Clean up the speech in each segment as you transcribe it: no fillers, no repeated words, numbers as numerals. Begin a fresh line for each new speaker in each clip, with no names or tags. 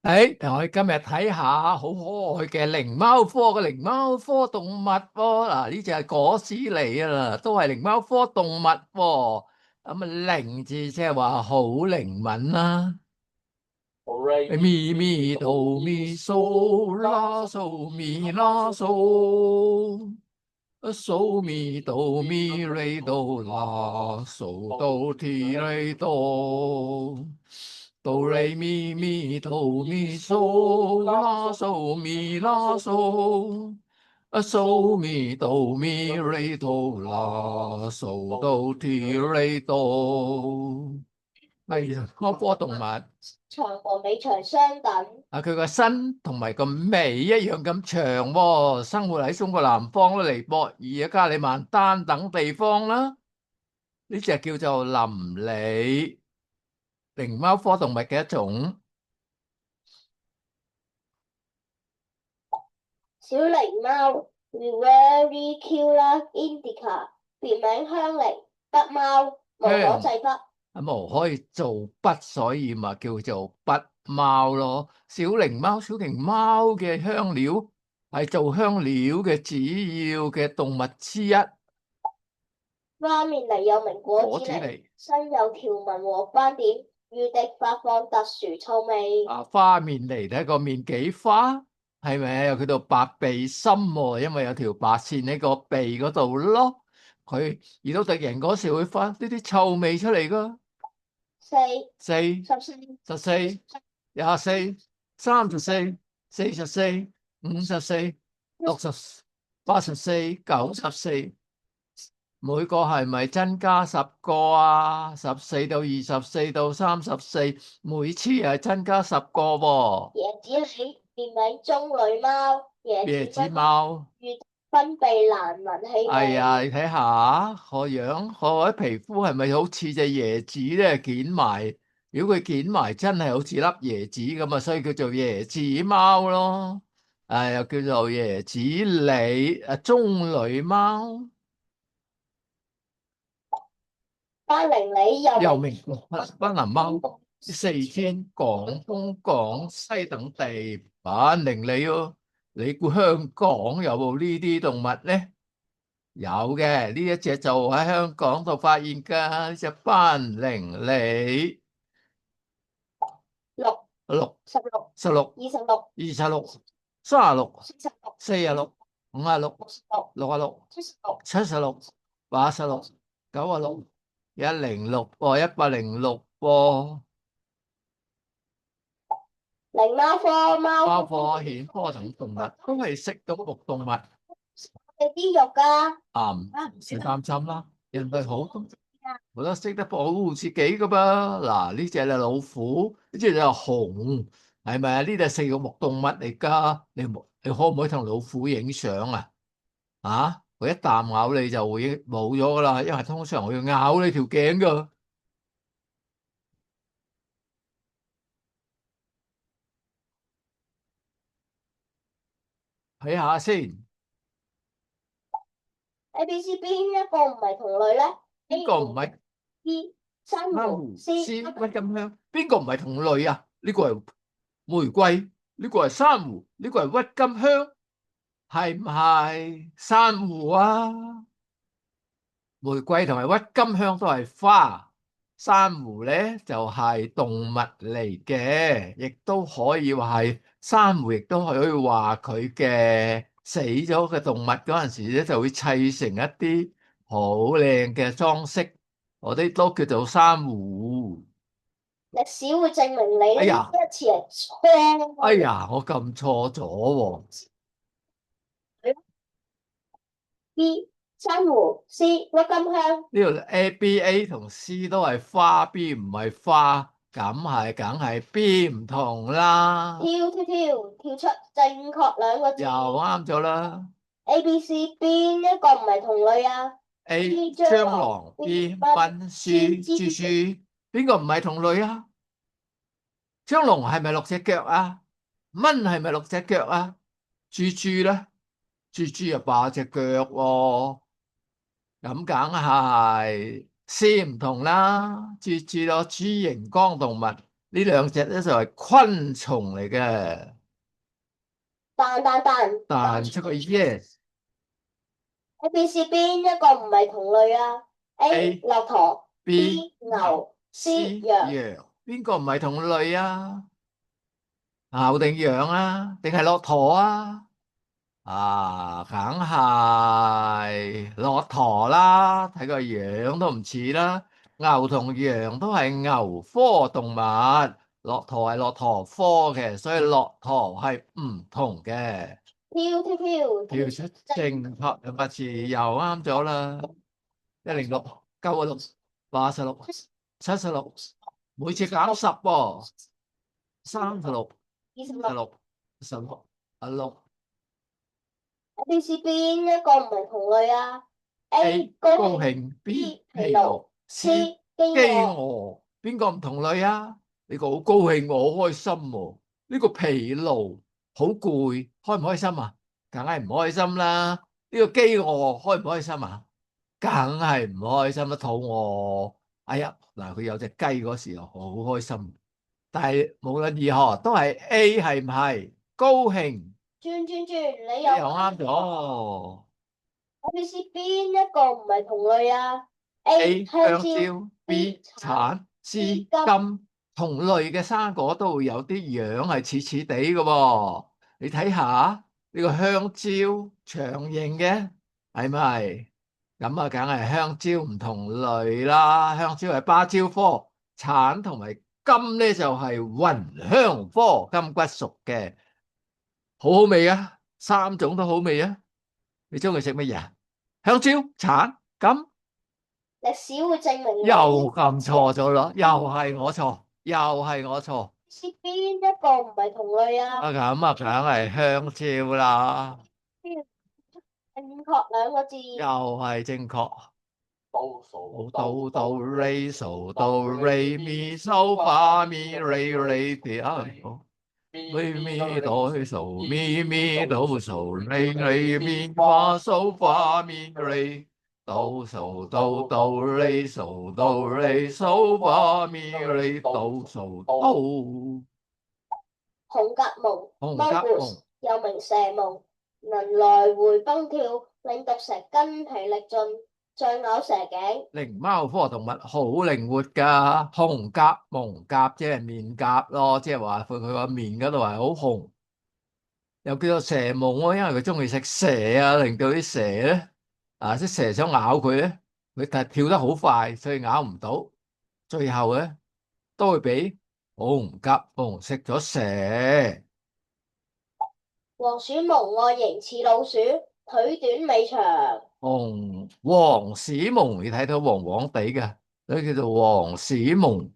我哋今日睇下好可愛嘅靈貓科嘅靈貓科動物喎。嗱，呢隻係果斯狸啊，都係靈貓科動物喎。咁啊，靈字即係話好靈敏啦。咪咪哆咪嗦啦嗦咪啦嗦，嗦咪哆咪瑞哆啦嗦哆提瑞哆。哆唻咪咪哆咪嗦啦嗦咪啦嗦，嗦咪哆咪唻哆啦嗦哆提唻哆。係啊，嗰科動物
長和尾長相等，
啊，佢個身同埋個尾一樣咁長喎，生活喺中國南方啦、尼泊爾啊、加里曼丹等地方啦。呢隻叫做林狸，靈貓科動物嘅一種。
小靈貓 Viverricula indica，別名香菱、筆貓，無可
香
製筆。
毛可以做筆，所以咪叫做筆貓咯。小靈貓嘅香料係做香料嘅主要嘅動物之一。
花面狸又名果子狸，
果子狸
身有條紋和斑點，遇敵發放特殊臭味。
啊，花面狸睇個面幾花，係咪有佢度白鼻心喎？因為有條白線喺個鼻嗰度咯。佢遇到敵人嗰時會發呢啲臭味出嚟噶。
四
四、
十四
十四、24、34、44、54、60、84、94，每個係咪增加10個啊？14到24到34，每次係增加10個喎。
椰子狸別名棕櫚貓，椰
椰子
子不
貓，
遇分泌難聞氣
哎呀，
味。
你睇下個樣，個皮膚係咪好似隻椰子咧？捲埋，如果佢捲埋，真係好似粒椰子咁啊，所以叫做椰子貓咯。又叫做椰子狸，棕櫚貓，
斑羚狸又名
又名斑斕貓。四川、廣東、廣西等地斑羚狸咯。你估香港有冇呢啲動物咧？有嘅，呢一隻就喺香港度發現噶，呢隻斑羚狸。
六
六、
16、
16、
26、
26、36、
46、
46、56、
66、
66、
76。
76、86、96、106喎，106喎。
靈貓科貓
貓科、
科
犬科等動物都係食肉目動物。
嘅啲肉㗎。
唔使擔心啦，人類好多識得保護自己噶噃。嗱，呢隻係老虎，呢隻就係熊，係咪啊？呢隻係食肉目動物嚟噶。你可唔可以同老虎影相啊？啊，佢一啖咬你就會冇咗噶啦，因為通常會咬你條頸噶。睇下先，A、
B、C 邊一個唔係同類咧
邊
？A
個唔係
，B 珊瑚
珊瑚、
，C
C、鬱金香？邊個唔係同類啊？呢個係玫瑰，呢個係珊瑚，呢個係鬱金香，係唔係珊瑚啊？玫瑰同埋鬱金香都係花，珊瑚咧就係動物嚟嘅，亦都可以話係珊瑚，亦都可以話佢嘅死咗嘅動物嗰陣時咧就會砌成一啲好靚嘅裝飾，嗰啲都叫做珊瑚。
歷史會證明你呢
哎呀，
一次係錯。
哎呀，我撳錯咗喎。
B 珊瑚，C 鬱金香。
呢度 A、B、A 同 C 都係花，B 唔係花，梗係 B 唔同啦。
跳跳跳，跳出正確兩個字。
又啱咗啦。
A、B、C 邊一個唔係同類啊
A
？A
蟑
蟑螂
螂
，B，B 蚊
蚊
，C
書，蜘
蜘蛛。
蛛，邊個唔係同類啊？蟑螂係咪6隻腳啊？蚊係咪6隻腳啊？蜘蛛咧？蜘蛛有8隻腳喎，咁梗係 C 唔同啦。蜘蛛咯，豬型綱動物，呢兩隻咧就係昆蟲嚟嘅，
彈
彈出個 yes。A、B、C
邊一個唔係同類啊
A
駱駝
B
牛
C
羊。
羊，邊個唔係同類啊？牛定羊啊？定係駱駝啊？啊，梗係駱駝啦，睇個樣都唔似啦。牛同羊都係牛科動物，駱駝係駱駝科嘅，所以駱駝係唔同嘅。跳出正確兩個字又啱咗啦。106、96、86、76，每次減10喎。36、26、16、6。
A、B、C 邊一個唔係同類啊
A 高興，B 疲勞，C 飢
飢餓。
餓，邊個唔同類啊？呢個好高興喎，好開心喎。呢個疲勞，好攰，開唔開心啊？梗係唔開心啦。呢個飢餓，開唔開心啊？梗係唔開心啦，肚餓。哎呀，嗱，佢有隻雞嗰時候好開心，但係無論如何都係 A 係唔係高興？
轉，你
你又啱咗。
A、B、C 邊一個唔係同類啊
A 香
蕉
蕉
B，B
橙，C 柑，同類嘅生果都會有啲樣係似似地嘅喎。你睇下呢個香蕉長形嘅係咪？咁啊，梗係香蕉唔同類啦。香蕉係芭蕉科，橙同埋柑咧就係芸香科，柑橘屬嘅，好好味啊！三種都好味啊！你中意食乜嘢啊？香蕉、橙、柑。
歷史會證明
又撳錯咗咯，又係我錯，又係我錯。
C 邊一個唔係同類啊？
啊咁啊，梗係香蕉啦，
正確兩個字。
又係正確。Do re so do re mi so fa mi re re ti mi mi do so mi mi do so re re mi fa so fa mi re do so do re so do re so fa mi re do so do。
紅甲龍
紅甲龍
Mongoose 又名蛇夢，能來回蹦跳，令毒蛇筋疲力盡，再咬蛇頸。
靈貓科動物好靈活噶，紅甲蒙甲即係面甲咯，即係話佢個面嗰度係好紅，又叫做蛇夢咯，因為佢中意食蛇啊，令到啲蛇咧啲蛇想咬佢咧，佢但係跳得好快，所以咬唔到，最後咧都會俾紅甲蒙食咗蛇。
黃鼠狼外形似老鼠，腿短尾長。
黃屎蒙，你睇到黃黃地嘅，所以叫做黃屎蒙。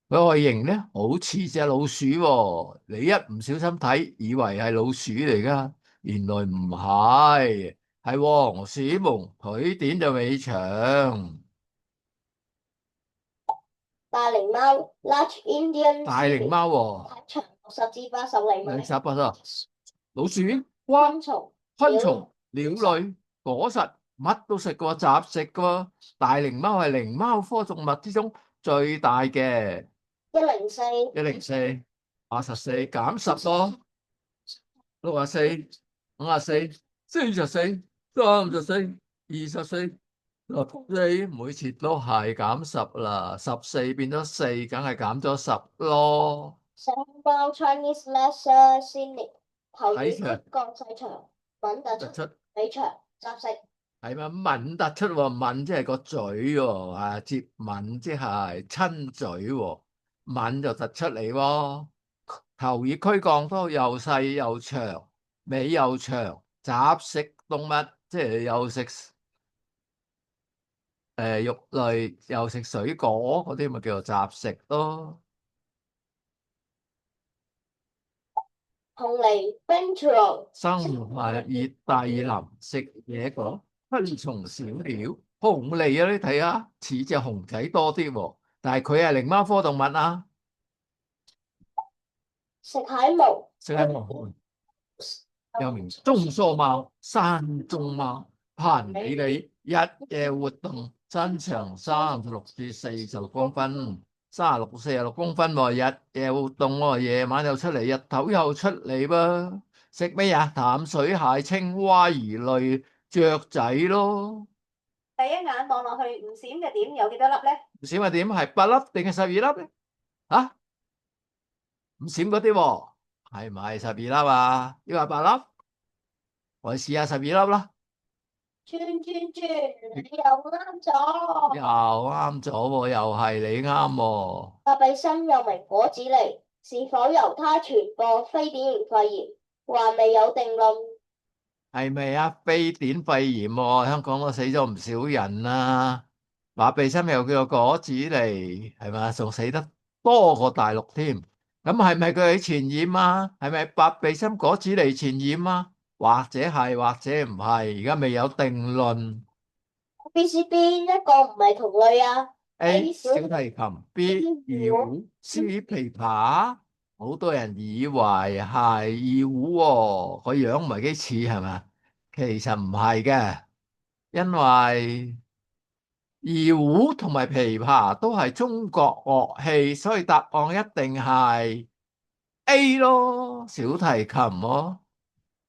佢外形咧好似隻老鼠喎，你一唔小心睇，以為係老鼠嚟噶，原來唔係，係黃鼠蒙，腿短就尾長。
大靈貓 Large Indian
大靈貓喎，
體長60至80厘米。
老鼠、蛙、
昆蟲、
昆蟲、鳥類、果實，乜都食過，雜食噶。大靈貓係靈貓科動物之中最大嘅。
104
104、84減10咯，64、54、44、34、24、14，每次都係減10啦。14變咗4，梗係減咗10咯。
細胞 Chinese Lesser Cynic 頭
睇長
圓角細長，吻突出，尾長，雜食。
係嘛？吻突出喎，吻即係個嘴喎，接吻即係親嘴喎，吻就突出嚟喎。頭與軀幹都又細又長，尾又長，雜食動物，即係又食肉類，又食水果嗰啲，咪叫做雜食咯。
紅狸 Binturong
生活熱帶雨林，食野果、昆蟲、小鳥。紅狸啊，你睇下似隻熊仔多啲喎，但係佢係靈貓科動物啊。
食蟹毛
又名中梳貓、山中貓、盤里里，日夜活動，身長36至40公分， 36、46公分喎，日夜活動喎，夜晚又出嚟，日頭又出嚟噃。食咩呀？淡水蟹、青蛙、魚類、雀仔咯。
第一眼望落去唔閃嘅點有幾多粒咧？
唔閃係點？係8粒定係12粒咧？啊，唔閃嗰啲喎，係咪12粒啊？要係8粒，我哋試下12粒啦。
轉轉轉，你又啱咗。
又啱咗喎，又係你啱喎。
白鼻心又名果子狸，是否由它傳播非典型肺炎，還未有定論。
係咪啊？非典肺炎喎，香港都死咗唔少人啦。白鼻心又叫做果子狸，係咪？仲死得多過大陸添。咁係咪佢傳染啊？係咪白鼻心果子狸傳染啊？或者係，或者唔係，而家未有定論。
B、C 邊一個唔係同類啊
A
小
小提琴，B 二胡，C 琵琶。好多人以為係二胡喎，個樣唔係幾似係咪？其實唔係嘅，因為二胡同埋琵琶都係中國樂器，所以答案一定係 A 咯，小提琴咯，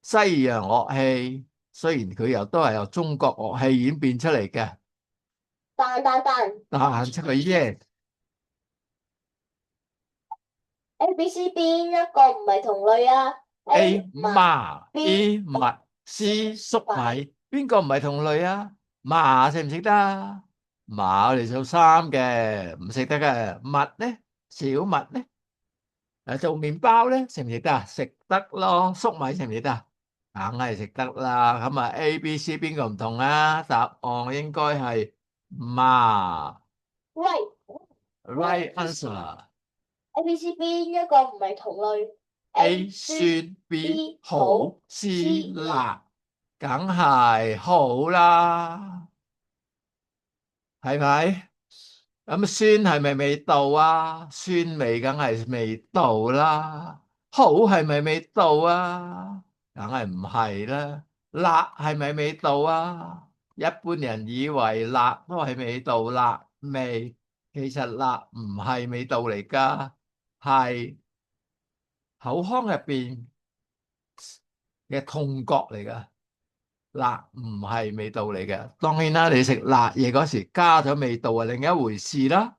西洋樂器。雖然佢又都係由中國樂器演變出嚟嘅，但出個 yes。A、B、C
邊一個唔係同類啊
A 麻
B
B 麥 C 粟米，邊個唔係同類啊？麻食唔食得啊？麻我哋做衫嘅，唔食得嘅。麥咧，小麥咧，做麵包咧，食唔食得啊？食得咯。粟米食唔食得啊？梗係食得啦。咁啊，A、B、C 邊個唔同啊？答案應該係麻。
喂
Right answer。A、B、C
邊一個唔係同類
A 酸 B 好 C 辣，梗係好啦，係咪？咁酸係咪味道啊？酸味梗係味道啦。好係咪味道啊？梗係唔係啦。辣係咪味道啊？一般人以為辣都係味道，辣味，其實辣唔係味道嚟㗎，係口腔入邊嘅痛覺嚟噶，辣唔係味道嚟嘅。當然啦，你食辣嘢嗰時加咗味道係另一回事啦。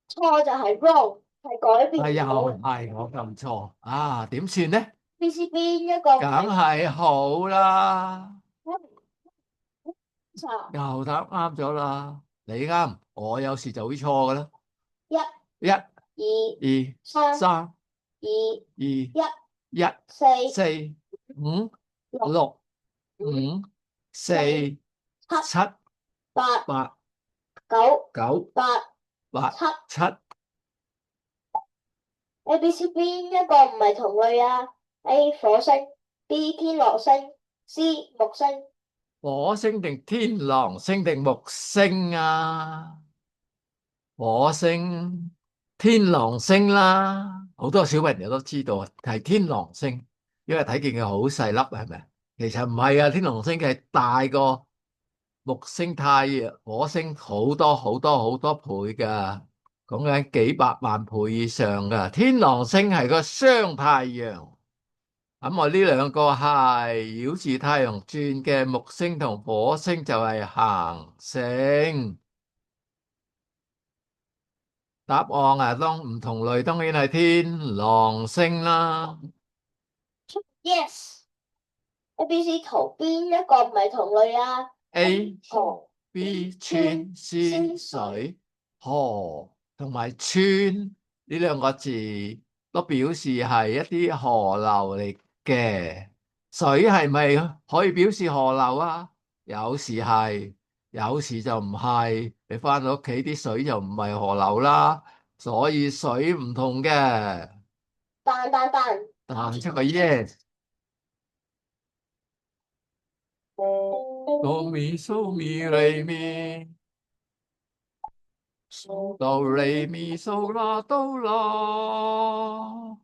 錯就係 wrong，係改變
又
咗。
係我咁錯啊？點算呢？B、
C 邊一個唔
梗
係
係好啦，
錯？
又答啱咗啦。你啱，我有時就會錯噶啦。
一、
一、
二、
二、
三、
三、
二、
二、
一、
一、
四、
四、五、
六、
六、
五、
五、四、
七、
七、
八、
八、
九、
九、
八、
八、
七。
七。
A、B、C 邊一個唔係同類啊？A 火星，B 天狼星，C 木星。
火星定天狼星定木星啊？火星、天狼星啦，好多小朋友都知道係天狼星，因為睇見佢好細粒，係咪？其實唔係啊，天狼星係大過木星、太陽、火星好多好多好多倍噶，講緊幾百萬倍以上噶。天狼星係個雙太陽。咁我呢兩個係繞住太陽轉嘅木星同火星就係行星。答案啊，當唔同類當然係天狼星啦。
Yes。A、B、C 圖邊一個唔係同類啊
A
河、
B 川 C 水，河同埋川呢兩個字都表示係一啲河流嚟嘅。水係咪可以表示河流啊？有時係，有時就唔係。你翻到屋企啲水就唔係河流啦，所以水唔同嘅。
但
彈出個 yes。哆咪嗦咪唻咪，哆唻咪嗦啦哆啦，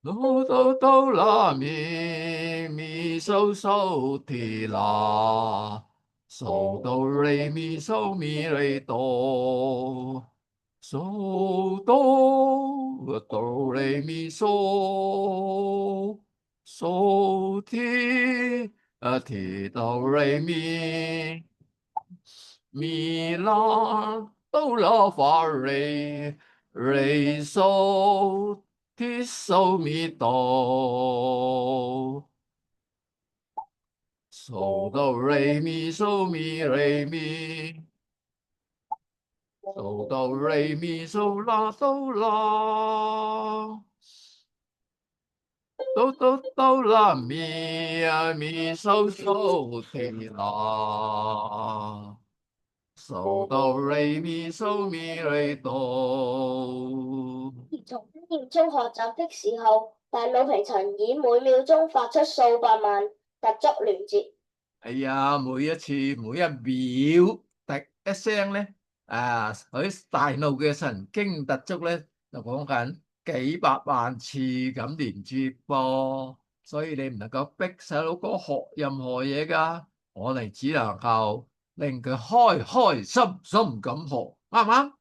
哆哆哆啦咪咪嗦嗦提啦，嗦哆唻咪嗦咪唻哆。數到哆來咪數，數天天哆來咪，咪啦哆啦發嚟，嚟數天數咪哆，數哆來咪數咪來咪。哆哆來咪嗦啦哆啦，哆哆哆啦咪啊咪嗦嗦提啦，嗦哆來咪嗦咪來哆。
從念中學習的時候，大腦皮層以每秒鐘發出數百萬突觸連接。
哎呀，每一次每一秒滴一聲咧，佢大腦嘅神經突觸咧，就講緊幾百萬次咁連接噃，所以你唔能夠逼細佬哥學任何嘢噶，我哋只能夠令佢開開心心咁學，啱唔啱？